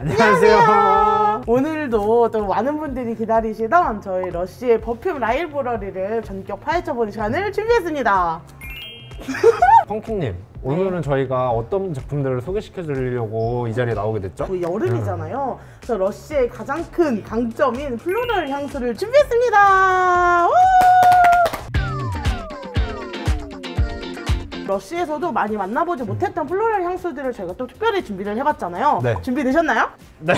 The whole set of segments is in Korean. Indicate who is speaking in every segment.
Speaker 1: 안녕하세요.
Speaker 2: 오늘도 또 많은 분들이 기다리시던 저희 러쉬의 퍼퓸 라이브러리를 전격 파헤쳐보는 시간을 준비했습니다.
Speaker 1: 펑키님, 오늘은 저희가 어떤 제품들을 소개시켜 드리려고 이 자리에 나오게 됐죠?
Speaker 2: 여름이잖아요. 그래서 러쉬의 가장 큰 강점인 플로럴 향수를 준비했습니다. 우! 러쉬에서도 많이 만나보지 못했던 플로럴 향수들을 저희가 또 특별히 준비를 해봤잖아요.
Speaker 1: 네.
Speaker 2: 준비되셨나요?
Speaker 1: 네.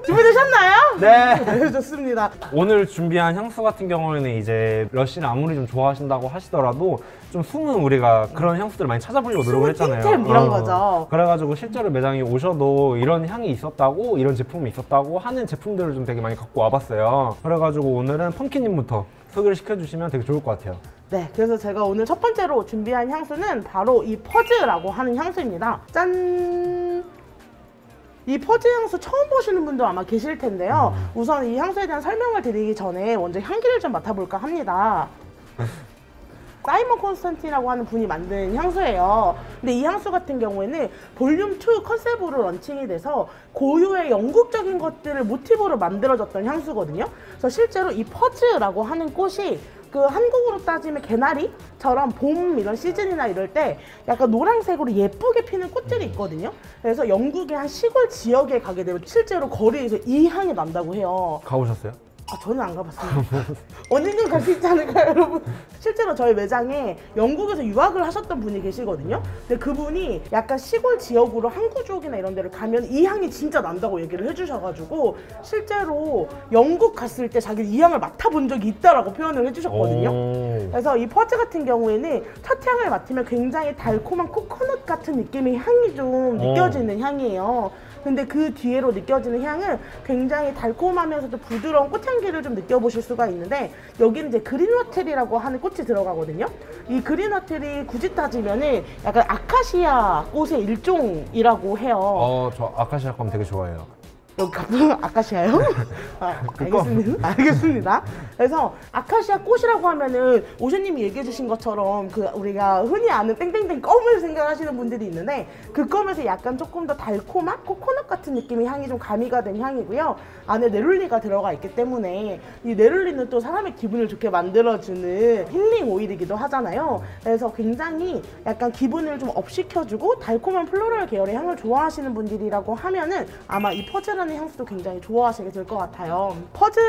Speaker 2: 준비되셨나요?
Speaker 1: 네.
Speaker 2: 네, 좋습니다.
Speaker 1: 오늘 준비한 향수 같은 경우에는 이제 러쉬를 아무리 좀 좋아하신다고 하시더라도 좀 숨은 우리가 그런 향수들을 많이 찾아보려고 노력을 했잖아요.
Speaker 2: 찐템 이런 거죠.
Speaker 1: 그래가지고 실제로 매장에 오셔도 이런 향이 있었다고, 이런 제품이 있었다고 하는 제품들을 좀 되게 많이 갖고 와봤어요. 그래가지고 오늘은 펑키님부터 소개를 시켜주시면 되게 좋을 것 같아요.
Speaker 2: 네, 그래서 제가 오늘 첫 번째로 준비한 향수는 바로 이 퍼즈라고 하는 향수입니다. 짠! 이 퍼즈 향수 처음 보시는 분도 아마 계실 텐데요. 우선 이 향수에 대한 설명을 드리기 전에 먼저 향기를 좀 맡아볼까 합니다. 사이먼 콘스탄틴이라고 하는 분이 만든 향수예요. 근데 이 향수 같은 경우에는 볼륨 2 컨셉으로 런칭이 돼서 고유의 영국적인 것들을 모티브로 만들어졌던 향수거든요. 그래서 실제로 이 퍼즈라고 하는 꽃이 그 한국으로 따지면 개나리처럼 봄 이런 시즌이나 이럴 때 약간 노란색으로 예쁘게 피는 꽃들이 있거든요. 그래서 영국의 한 시골 지역에 가게 되면 실제로 거리에서 이 향이 난다고 해요.
Speaker 1: 가보셨어요?
Speaker 2: 저는 안 가봤습니다. 언젠간 갈 수 있지 않을까요, 여러분? 실제로 저희 매장에 영국에서 유학을 하셨던 분이 계시거든요. 근데 그분이 약간 시골 지역으로 항구 쪽이나 이런 데를 가면 이 향이 진짜 난다고 얘기를 해주셔가지고 실제로 영국 갔을 때 자기 이 향을 맡아본 적이 있다라고 표현을 해주셨거든요. 그래서 이 퍼즈 같은 경우에는 첫 향을 맡으면 굉장히 달콤한 코코넛 같은 느낌의 향이 좀 느껴지는 향이에요. 근데 그 뒤에로 느껴지는 향은 굉장히 달콤하면서도 부드러운 꽃향기를 좀 느껴보실 수가 있는데 여기는 이제 그린워텔이라고 하는 꽃이 들어가거든요. 이 그린워텔이 굳이 따지면은 약간 아카시아 꽃의 일종이라고 해요.
Speaker 1: 저 아카시아 껌 되게 좋아해요.
Speaker 2: 여기 아카시아요? 알겠습니다. 알겠습니다. 그래서 아카시아 꽃이라고 하면은 오션님이 얘기해 주신 것처럼 그 우리가 흔히 아는 땡땡땡 껌을 생각하시는 분들이 있는데 그 껌에서 약간 조금 더 달콤한 코코넛 같은 느낌의 향이 좀 가미가 된 향이고요. 안에 네룰리가 들어가 있기 때문에 이 네룰리는 또 사람의 기분을 좋게 만들어주는 힐링 오일이기도 하잖아요. 그래서 굉장히 약간 기분을 좀 업시켜주고 달콤한 플로럴 계열의 향을 좋아하시는 분들이라고 하면은 아마 이 퍼즈라는 향수도 굉장히 좋아하시게 될 것 같아요. 퍼즈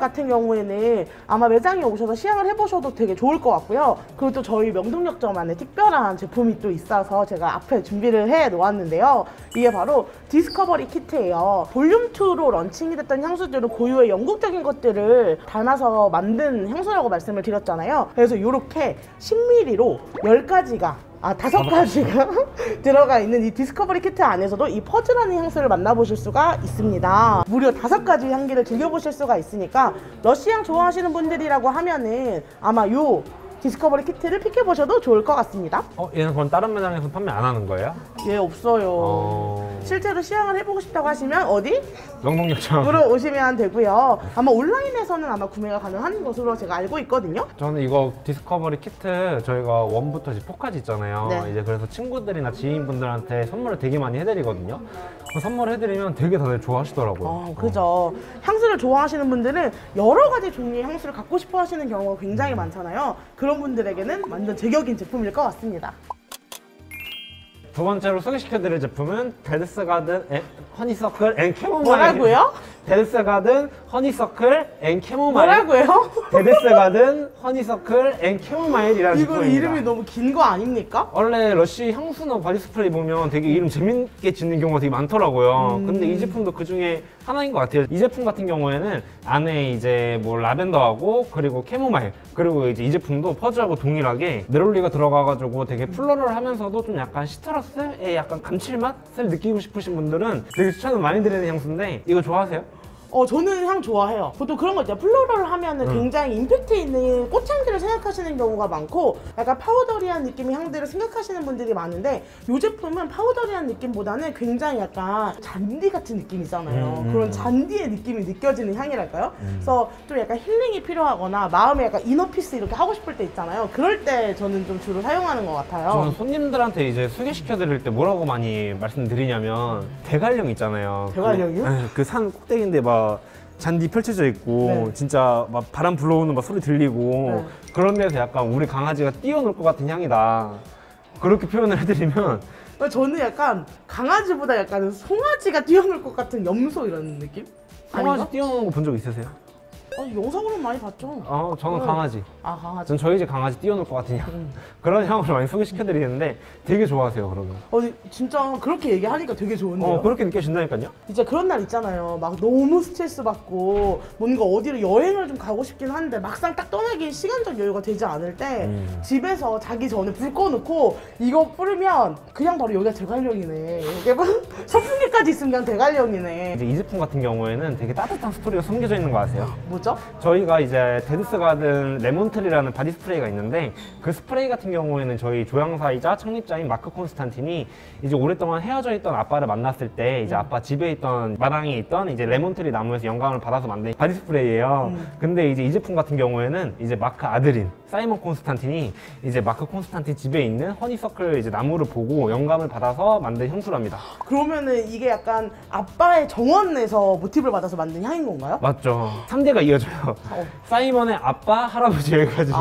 Speaker 2: 같은 경우에는 아마 매장에 오셔서 시향을 해보셔도 되게 좋을 것 같고요. 그리고 또 저희 명동역점 안에 특별한 제품이 또 있어서 제가 앞에 준비를 해 놓았는데요. 이게 바로 디스커버리 키트예요. 볼륨2로 런칭이 됐던 향수들은 고유의 영국적인 것들을 담아서 만든 향수라고 말씀을 드렸잖아요. 그래서 이렇게 10ml로 10가지가 5가지가 들어가 있는 이 디스커버리 키트 안에서도 이 퍼즈라는 향수를 만나보실 수가 있습니다. 무려 5가지 향기를 즐겨보실 수가 있으니까 러쉬향 좋아하시는 분들이라고 하면은 아마 요 디스커버리 키트를 픽해보셔도 좋을 것 같습니다.
Speaker 1: 얘는 그럼 다른 매장에서 판매 안 하는 거예요?
Speaker 2: 예, 없어요. 실제로 시향을 해보고 싶다고 하시면 어디?
Speaker 1: 명동역점으로
Speaker 2: 오시면 되고요. 아마 온라인에서는 아마 구매가 가능한 것으로 제가 알고 있거든요.
Speaker 1: 저는 이거 디스커버리 키트 저희가 1부터 4까지 있잖아요.
Speaker 2: 네.
Speaker 1: 이제 그래서 친구들이나 지인분들한테 선물을 되게 많이 해드리거든요. 선물해드리면 되게 다들 좋아하시더라고요.
Speaker 2: 그죠. 향수를 좋아하시는 분들은 여러 가지 종류의 향수를 갖고 싶어 하시는 경우가 굉장히 많잖아요. 그런 분들에게는 완전 제격인 제품일 것 같습니다.
Speaker 1: 두 번째로 소개시켜드릴 제품은 데드스 가든 허니서클 앤 캐모마일.
Speaker 2: 뭐라고요?
Speaker 1: 데드스 가든 허니서클 앤 캐모마일.
Speaker 2: 뭐라고요?
Speaker 1: 데드스 가든 허니서클 앤 캐모마일이라는
Speaker 2: 이거
Speaker 1: 제품입니다.
Speaker 2: 이름이 너무 긴 거 아닙니까?
Speaker 1: 원래 러쉬 향수나 바디 스프레이 보면 되게 이름 재밌게 짓는 경우가 되게 많더라고요. 근데 이 제품도 그 중에 하나인 것 같아요. 이 제품 같은 경우에는 안에 이제 뭐 라벤더하고 그리고 캐모마일 그리고 이제 이 제품도 퍼즈하고 동일하게 네롤리가 들어가가지고 되게 플로럴하면서도 좀 약간 시트러스의 약간 감칠맛을 느끼고 싶으신 분들은 되게 추천을 많이 드리는 향수인데 이거 좋아하세요?
Speaker 2: 저는 향 좋아해요. 보통 그런 거 있잖아요. 플로럴 하면은 굉장히 임팩트 있는 꽃향기를 생각하시는 경우가 많고 약간 파우더리한 느낌의 향들을 생각하시는 분들이 많은데 이 제품은 파우더리한 느낌보다는 굉장히 약간 잔디 같은 느낌이 있잖아요. 그런 잔디의 느낌이 느껴지는 향이랄까요? 그래서 좀 약간 힐링이 필요하거나 마음에 약간 이너피스 이렇게 하고 싶을 때 있잖아요. 그럴 때 저는 좀 주로 사용하는 것 같아요.
Speaker 1: 저는 손님들한테 이제 소개시켜 드릴 때 뭐라고 많이 말씀드리냐면 대관령 있잖아요.
Speaker 2: 대관령이요?
Speaker 1: 그 산 꼭대기인데 막 잔디 펼쳐져 있고
Speaker 2: 네.
Speaker 1: 진짜 막 바람 불어오는 막 소리 들리고
Speaker 2: 네.
Speaker 1: 그런 데서 약간 우리 강아지가 뛰어놀 것 같은 향이다. 그렇게 표현을 해드리면
Speaker 2: 저는 약간 강아지보다 약간 송아지가 뛰어놀 것 같은 염소 이런 느낌?
Speaker 1: 강아지
Speaker 2: 아닌가?
Speaker 1: 뛰어노는 거 본 적 있으세요?
Speaker 2: 영상으로 많이 봤죠.
Speaker 1: 저는
Speaker 2: 네.
Speaker 1: 강아지.
Speaker 2: 아, 강아지.
Speaker 1: 전 저희 집 강아지 뛰어놀 것 같은 향. 그런 향을 많이 소개시켜드리는데 되게 좋아하세요, 그러면.
Speaker 2: 진짜 그렇게 얘기하니까 되게 좋은데요.
Speaker 1: 그렇게 느껴진다니까요?
Speaker 2: 진짜 그런 날 있잖아요. 막 너무 스트레스 받고 뭔가 어디로 여행을 좀 가고 싶긴 한데 막상 딱 떠나기 시간적 여유가 되지 않을 때 집에서 자기 전에 불 꺼놓고 이거 뿌리면 그냥 바로 여기가 대관령이네. 이게 막 선풍기까지 있으면 그냥 대관령이네.
Speaker 1: 이제 이 제품 같은 경우에는 되게 따뜻한 스토리가 숨겨져 있는 거 아세요?
Speaker 2: 뭐죠?
Speaker 1: 저희가 이제 데드스 가든 레몬트리라는 바디 스프레이가 있는데 그 스프레이 같은 경우에는 저희 조향사이자 창립자인 마크 콘스탄틴이 이제 오랫동안 헤어져 있던 아빠를 만났을 때 이제 아빠 집에 있던 마당에 있던 이제 레몬트리 나무에서 영감을 받아서 만든 바디 스프레이예요. 근데 이제 이 제품 같은 경우에는 이제 마크 아들인 사이먼 콘스탄틴이 이제 마크 콘스탄틴 집에 있는 허니서클 이제 나무를 보고 영감을 받아서 만든 향수랍니다.
Speaker 2: 그러면은 이게 약간 아빠의 정원에서 모티브를 받아서 만든 향인 건가요?
Speaker 1: 맞죠. 3대가 이어져요. 사이먼의 아빠, 할아버지 여기까지.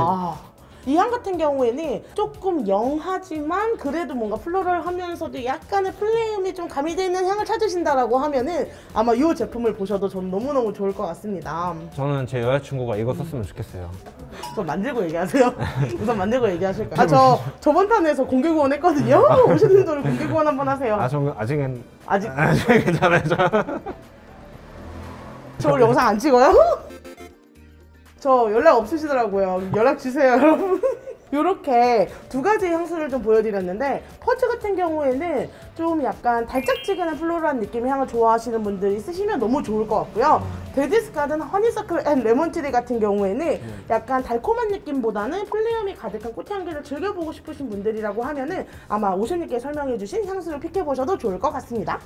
Speaker 2: 이 향 같은 경우에는 조금 영하지만 그래도 뭔가 플로럴 하면서도 약간의 플레임이 좀 가미되어 있는 향을 찾으신다라고 하면은 아마 이 제품을 보셔도 전 너무너무 좋을 것 같습니다.
Speaker 1: 저는 제 여자친구가 이거 썼으면 좋겠어요.
Speaker 2: 우선 만들고 얘기하세요. 우선 만들고 얘기하실까요? 저번 탄에서 공개 구원 했거든요. 오시는 분들 공개 구원 한번 하세요.
Speaker 1: 저는 아직은
Speaker 2: 아직
Speaker 1: 괜찮아요.
Speaker 2: 저 영상 안 찍어요? 저 연락 없으시더라고요. 연락 주세요, 여러분. 이렇게 두 가지 향수를 좀 보여드렸는데 퍼즈 같은 경우에는 좀 약간 달짝지근한 플로럴한 느낌의 향을 좋아하시는 분들이 쓰시면 너무 좋을 것 같고요. 데디스 가든 허니서클 앤 레몬트리 같은 경우에는 약간 달콤한 느낌보다는 플레이엄이 가득한 꽃향기를 즐겨보고 싶으신 분들이라고 하면은 아마 오션님께 설명해주신 향수를 픽해보셔도 좋을 것 같습니다.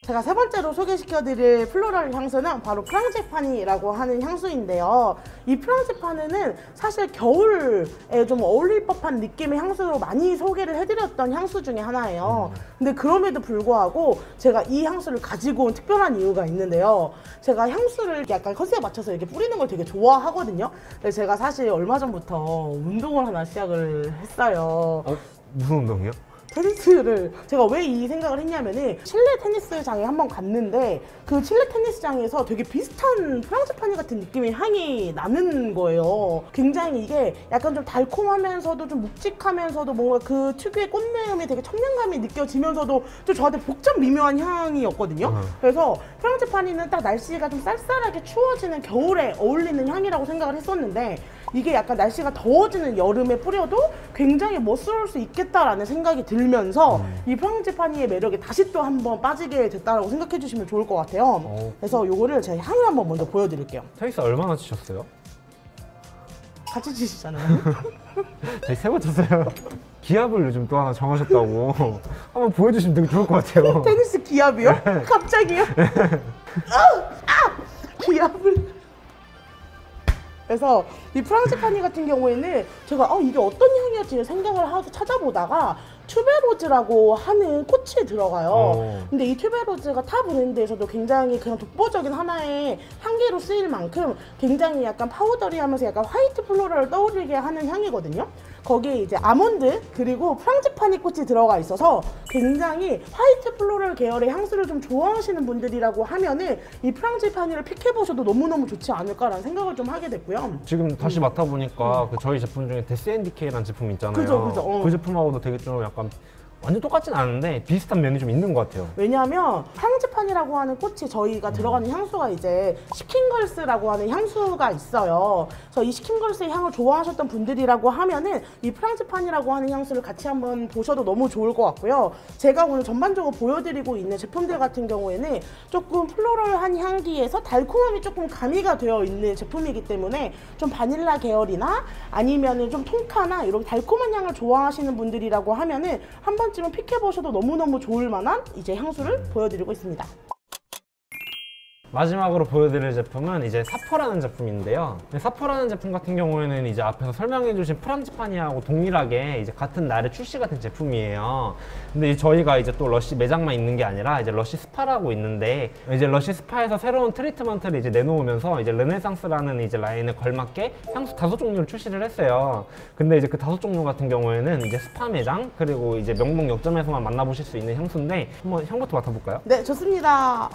Speaker 2: 제가 세 번째로 소개시켜드릴 플로럴 향수는 바로 프랑지파니라고 하는 향수인데요. 이 프랑지파니는 사실 겨울에 좀 어울릴 법한 느낌의 향수로 많이 소개를 해드렸던 향수 중에 하나예요. 근데 그럼에도 불구하고 제가 이 향수를 가지고 온 특별한 이유가 있는데요. 제가 향수를 약간 컨셉에 맞춰서 이렇게 뿌리는 걸 되게 좋아하거든요. 근데 제가 사실 얼마 전부터 운동을 하나 시작을 했어요.
Speaker 1: 무슨 운동이요?
Speaker 2: 테니스를 제가 왜 이 생각을 했냐면은 실내 테니스장에 한번 갔는데 그 실내 테니스장에서 되게 비슷한 프랑지파니 같은 느낌의 향이 나는 거예요. 굉장히 이게 약간 좀 달콤하면서도 좀 묵직하면서도 뭔가 그 특유의 꽃내음이 되게 청량감이 느껴지면서도 좀 저한테 복잡 미묘한 향이었거든요. 그래서 프랑지파니는 딱 날씨가 좀 쌀쌀하게 추워지는 겨울에 어울리는 향이라고 생각을 했었는데 이게 약간 날씨가 더워지는 여름에 뿌려도 굉장히 멋스러울 수 있겠다라는 생각이 들면서 이 프랑지파니의 매력에 다시 또 한번 빠지게 됐다라고 생각해 주시면 좋을 것 같아요. 그래서 요거를 제가 향을 한번 먼저 보여드릴게요.
Speaker 1: 테니스 얼마나 치셨어요?
Speaker 2: 같이 치시잖아요.
Speaker 1: 저희 3번 쳤어요. 기압을 요즘 또 하나 정하셨다고 한번 보여주시면 되게 좋을 것 같아요.
Speaker 2: 테니스 기압이요? 갑자기요? 기압을. 그래서 이 프랑지파니 같은 경우에는 제가 이게 어떤 향이었지 생각을 하고 찾아보다가 튜베로즈라고 하는 꽃이 들어가요. 근데 이 튜베로즈가 타 브랜드에서도 굉장히 그냥 독보적인 하나의 향기로 쓰일 만큼 굉장히 약간 파우더리하면서 약간 화이트 플로럴을 떠오르게 하는 향이거든요. 거기에 이제 아몬드 그리고 프랑지파니 꽃이 들어가 있어서 굉장히 화이트 플로럴 계열의 향수를 좀 좋아하시는 분들이라고 하면은 이 프랑지파니를 픽해보셔도 너무너무 좋지 않을까라는 생각을 좀 하게 됐고요.
Speaker 1: 지금 다시 맡아보니까 그 저희 제품 중에 데스앤디케이라는 제품 있잖아요.
Speaker 2: 그죠.
Speaker 1: 그 제품하고도 되게 좀 약간 완전 똑같진 않은데 비슷한 면이 좀 있는 것 같아요.
Speaker 2: 왜냐하면 프랑지판이라고 하는 꽃이 저희가 들어가는 향수가 이제 시킨걸스라고 하는 향수가 있어요. 그래서 이 시킨걸스의 향을 좋아하셨던 분들이라고 하면은 이 프랑지판이라고 하는 향수를 같이 한번 보셔도 너무 좋을 것 같고요. 제가 오늘 전반적으로 보여드리고 있는 제품들 같은 경우에는 조금 플로럴한 향기에서 달콤함이 조금 가미가 되어 있는 제품이기 때문에 좀 바닐라 계열이나 아니면은 좀 통카나 이런 달콤한 향을 좋아하시는 분들이라고 하면은 한 번쯤은 픽해보셔도 너무너무 좋을 만한 이제 향수를 보여드리고 있습니다.
Speaker 1: 마지막으로 보여드릴 제품은 이제 사포라는 제품인데요. 사포라는 제품 같은 경우에는 이제 앞에서 설명해주신 프랑지파니하고 동일하게 이제 같은 날에 출시가 된 제품이에요. 근데 저희가 이제 또 러쉬 매장만 있는 게 아니라 이제 러쉬 스파라고 있는데 이제 러쉬 스파에서 새로운 트리트먼트를 이제 내놓으면서 이제 르네상스라는 이제 라인에 걸맞게 향수 5종류를 출시를 했어요. 근데 이제 그 5종류 같은 경우에는 이제 스파 매장 그리고 이제 명동 역점에서만 만나보실 수 있는 향수인데 한번 향부터 맡아볼까요?
Speaker 2: 네, 좋습니다.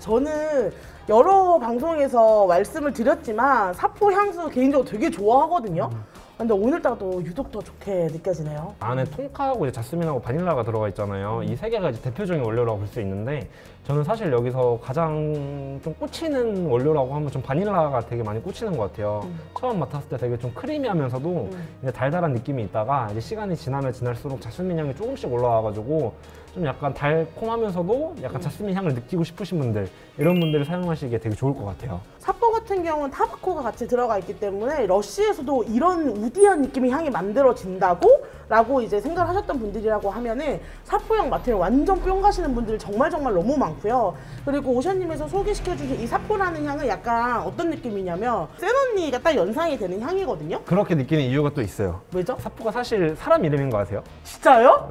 Speaker 2: 저는 여러 방송에서 말씀을 드렸지만 사포 향수 개인적으로 되게 좋아하거든요. 근데 오늘따라 또 유독 더 좋게 느껴지네요.
Speaker 1: 안에 통카하고 이제 자스민하고 바닐라가 들어가 있잖아요. 이 세 개가 이제 대표적인 원료라고 볼 수 있는데 저는 사실 여기서 가장 좀 꽂히는 원료라고 하면 좀 바닐라가 되게 많이 꽂히는 것 같아요. 처음 맡았을 때 되게 좀 크리미하면서도 이제 달달한 느낌이 있다가 이제 시간이 지나면 지날수록 자스민 향이 조금씩 올라와가지고 좀 약간 달콤하면서도 약간 자스민 향을 느끼고 싶으신 분들 이런 분들이 사용하시기에 되게 좋을 것 같아요.
Speaker 2: 사포 같은 경우는 타바코가 같이 들어가 있기 때문에 러쉬에서도 이런 우디한 느낌의 향이 만들어진다고? 라고 이제 생각을 하셨던 분들이라고 하면은 사포향 맡으면 완전 뿅 가시는 분들이 정말 너무 많고요. 그리고 오션님에서 소개시켜주신 이 사포라는 향은 약간 어떤 느낌이냐면 센 언니가 딱 연상이 되는 향이거든요.
Speaker 1: 그렇게 느끼는 이유가 또 있어요.
Speaker 2: 왜죠?
Speaker 1: 사포가 사실 사람 이름인 거 아세요?
Speaker 2: 진짜요?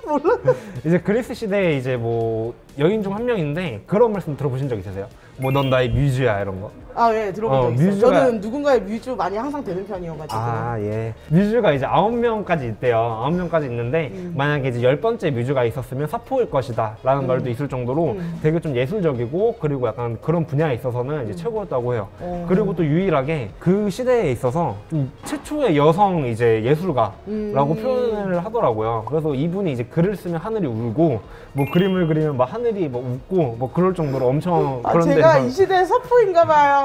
Speaker 2: 몰라.
Speaker 1: 이제 그리스 시대에 이제 뭐 여인 중 한 명인데 그런 말씀 들어보신 적 있으세요? 뭐 넌 나의 뮤즈야 이런 거?
Speaker 2: 예, 들어본 적 있어요.
Speaker 1: 뮤즈가-
Speaker 2: 저는 누군가의 뮤즈 많이 항상 되는 편이어가지고.
Speaker 1: 예. 뮤즈가 이제 9명까지 있대요. 9명까지 있는데 만약에 이제 10번째 뮤즈가 있었으면 사포일 것이다 라는 말도 있을 정도로 되게 좀 예술적이고 그리고 약간 그런 분야에 있어서는 이제 최고였다고 해요. 그리고 또 유일하게 그 시대에 있어서 좀 최초의 여성 이제 예술가라고 표현을 하더라고요. 그래서 이분이 이제 글을 쓰면 하늘이 울고 뭐 그림을 그리면 막 하늘이 뭐 웃고 뭐 그럴 정도로 엄청 그런
Speaker 2: 제가
Speaker 1: 데서
Speaker 2: 이 시대의 서포인가 봐요.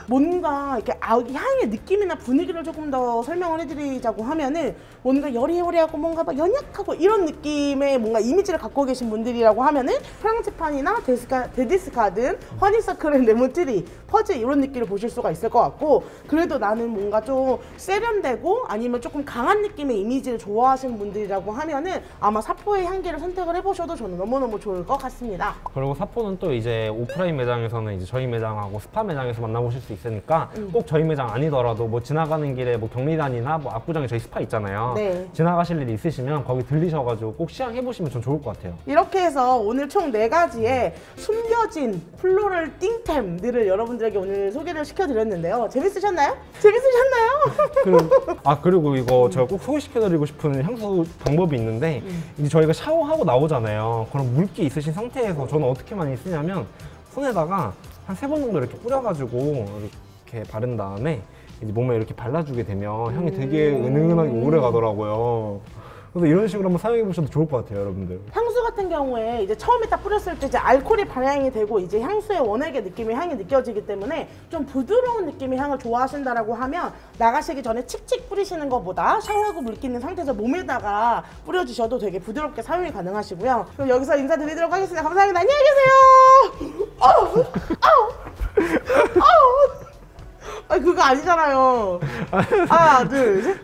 Speaker 2: 뭔가 이렇게 향의 느낌이나 분위기를 조금 더 설명을 해드리자고 하면은 뭔가 여리여리하고 뭔가 막 연약하고 이런 느낌의 뭔가 이미지를 갖고 계신 분들이라고 하면은 프랑지판이나 데디스 가든, 허니서클, 레몬트리, 퍼즈 이런 느낌을 보실 수가 있을 것 같고 그래도 나는 뭔가 좀 세련되고 아니면 조금 강한 느낌의 이미지를 좋아하시는 분들이라고 하면은 아마 사포의 향기를 선택을 해보셔도 저는 너무너무 좋을 것 같습니다.
Speaker 1: 그리고 사포는 또 이제 오프라인 매장에서는 이제 저희 매장하고 스파 매장에서 만나보실 수 있으니까 꼭 저희 매장 아니더라도 뭐 지나가는 길에 뭐 경리단이나 뭐 압구정에 저희 스파 있잖아요.
Speaker 2: 네.
Speaker 1: 지나가실 일이 있으시면 거기 들리셔가지고 꼭 시향해보시면 좀 좋을 것 같아요.
Speaker 2: 이렇게 해서 오늘 총 4가지의 숨겨진 플로럴 띵템들을 여러분들에게 오늘 소개를 시켜드렸는데요. 재밌으셨나요?
Speaker 1: 그리고 이거 제가 꼭 소개시켜드리고 싶은 향수 방법이 있는데 이제 저희가 샤워하고 나오잖아요. 그럼 물기 있으신 상태에서 저는 어떻게 많이 쓰냐면 손에다가 한 3번 정도 이렇게 뿌려가지고 이렇게 바른 다음에 이제 몸에 이렇게 발라주게 되면 향이 되게 은은하게 오래 가더라고요. 그래서 이런 식으로 한번 사용해 보셔도 좋을 것 같아요, 여러분들.
Speaker 2: 향수 같은 경우에 이제 처음에 딱 뿌렸을 때 이제 알코올이 발향이 되고 이제 향수의 원액의 느낌의 향이 느껴지기 때문에 좀 부드러운 느낌의 향을 좋아하신다라고 하면 나가시기 전에 칙칙 뿌리시는 것보다 샤워하고 물기 있는 상태에서 몸에다가 뿌려주셔도 되게 부드럽게 사용이 가능하시고요. 그럼 여기서 인사드리도록 하겠습니다. 감사합니다. 안녕히 계세요. 그거 아니잖아요. 하나, 둘, 셋.